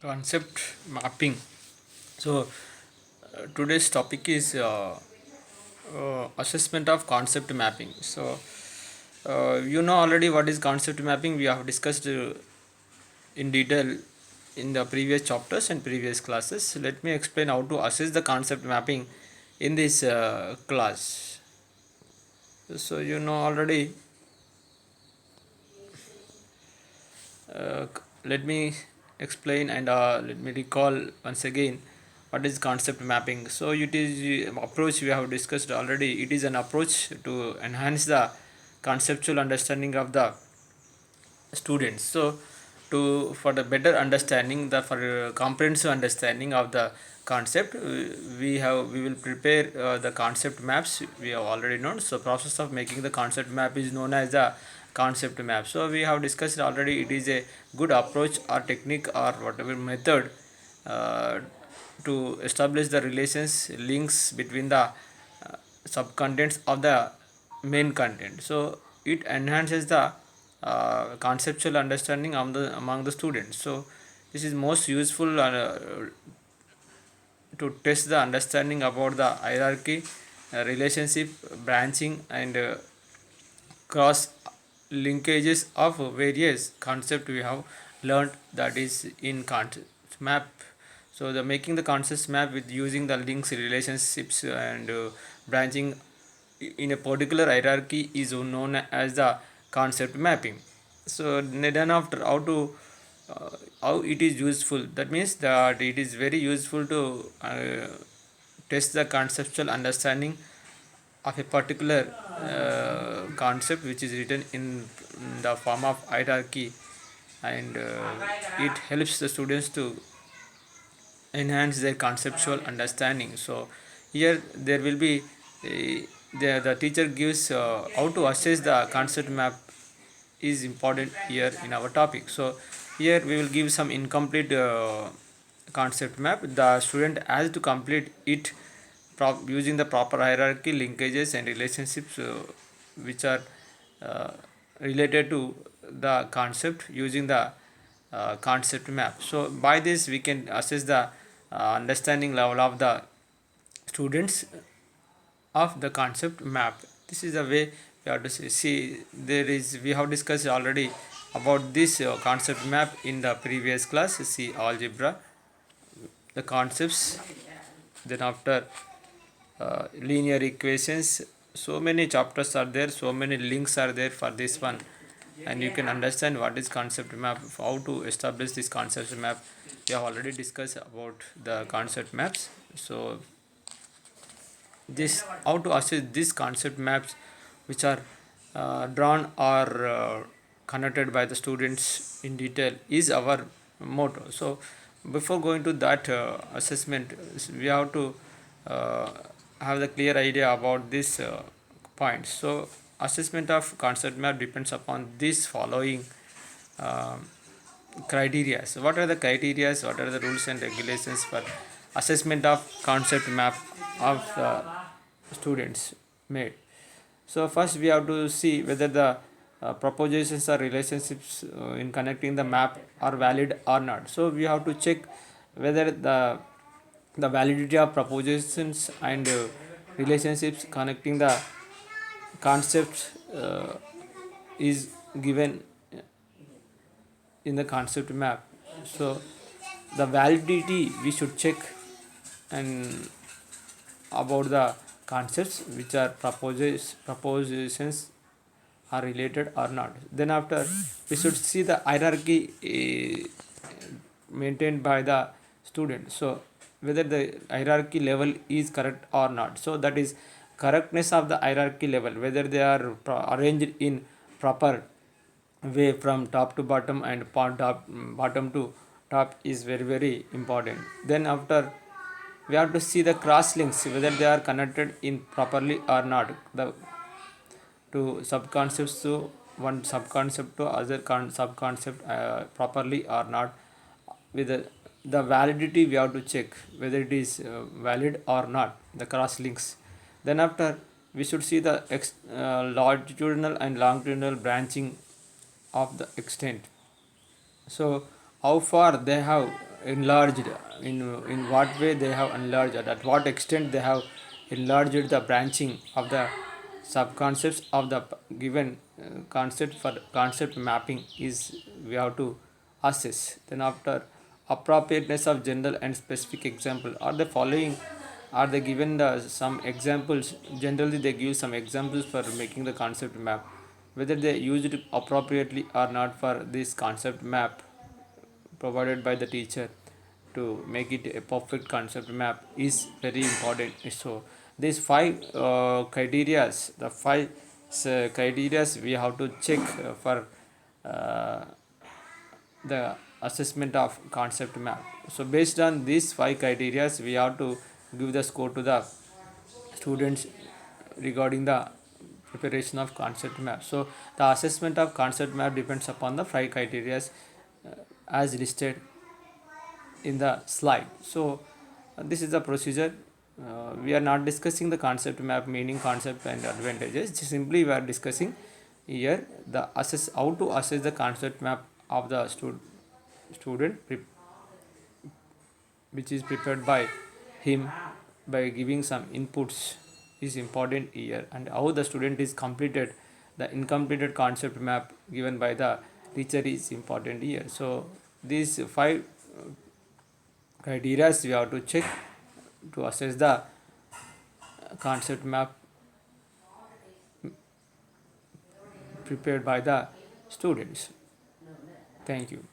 Concept mapping. So today's topic is assessment of concept mapping. So you know already what is concept mapping. We have discussed in detail in the previous chapters and previous classes. Let me explain how to assess the concept mapping in this class. So you know already. Let me explain and let me recall once again what is concept mapping. So it is approach we have discussed already. It is an approach to enhance the conceptual understanding of the students. So to for the better understanding the for comprehensive understanding of the concept, we will prepare the concept maps we have already known. So process of making the concept map is known as the concept map. So we have discussed already. It is a good approach or technique or whatever method uh, to establish the relations links between the subcontents of the main content. So it enhances the conceptual understanding among the students. So this is most useful to test the understanding about the hierarchy, relationship, branching, and cross linkages of various concepts we have learned, that is in concept map. So the making the concepts map with using the links, relationships, and branching in a particular hierarchy is known as the concept mapping. So then after uh, how it is useful, that means that it is very useful to test the conceptual understanding of a particular concept which is written in the form of hierarchy, and it helps the students to enhance their conceptual understanding. So here there will be the teacher gives how to assess the concept map is important here in our topic. So here we will give some incomplete concept map. The student has to complete it using the proper hierarchy, linkages, and relationships which are uh, related to the concept using the concept map. So by this we can assess the understanding level of the students of the concept map. This is the way we have to see. There is we have discussed already about this concept map in the previous class. See algebra, the concepts, then after linear equations. So many chapters are there, so many links are there for this one, and you can understand what is concept map, how to establish this concept map. We have already discussed about the concept maps. So this how to assess these concept maps which are drawn or connected by the students in detail is our motto. So before going to that assessment, we have to uh, have the clear idea about this points. So assessment of concept map depends upon these following um, criteria. So what are the criteria, what are the rules and regulations for assessment of concept map of students made? So first we have to see whether the propositions or relationships in connecting the map are valid or not. So we have to check whether the validity of propositions and relationships connecting the concepts is given in the concept map. So the validity we should check and about the concepts which are propositions are related or not. Then after we should see the hierarchy maintained by the student. So whether the hierarchy level is correct or not. So that is correctness of the hierarchy level, whether they are arranged in proper way from top to bottom and bottom to top is very very important. Then after we have to see the cross links, whether they are connected in properly or not, the to subconcepts to one subconcept to other subconcept properly or not. With the validity we have to check whether it is valid or not, the cross links. Then after we should see the longitudinal and longitudinal branching of the extent. So how far they have enlarged, in what way they have enlarged, at what extent they have enlarged the branching of the subconcepts of the given concept. For concept mapping is we have to assess. Then after, appropriateness of general and specific example, are the following, are they given the some examples. Generally they give some examples for making the concept map, whether they used it appropriately or not for this concept map provided by the teacher to make it a perfect concept map is very important. So these five criteria, the five criteria we have to check for uh, the assessment of concept map. So based on these five criteria we have to give the score to the students regarding the preparation of concept map. So the assessment of concept map depends upon the five criteria as listed in the slide. So this is the procedure. We are not discussing the concept map meaning, concept and advantages. Simply we are discussing here the assess, how to assess the concept map of the student which is prepared by him by giving some inputs is important here, and how the student is completed the incompleted concept map given by the teacher is important here. So these five criteria we have to check to assess the concept map prepared by the students. Thank you.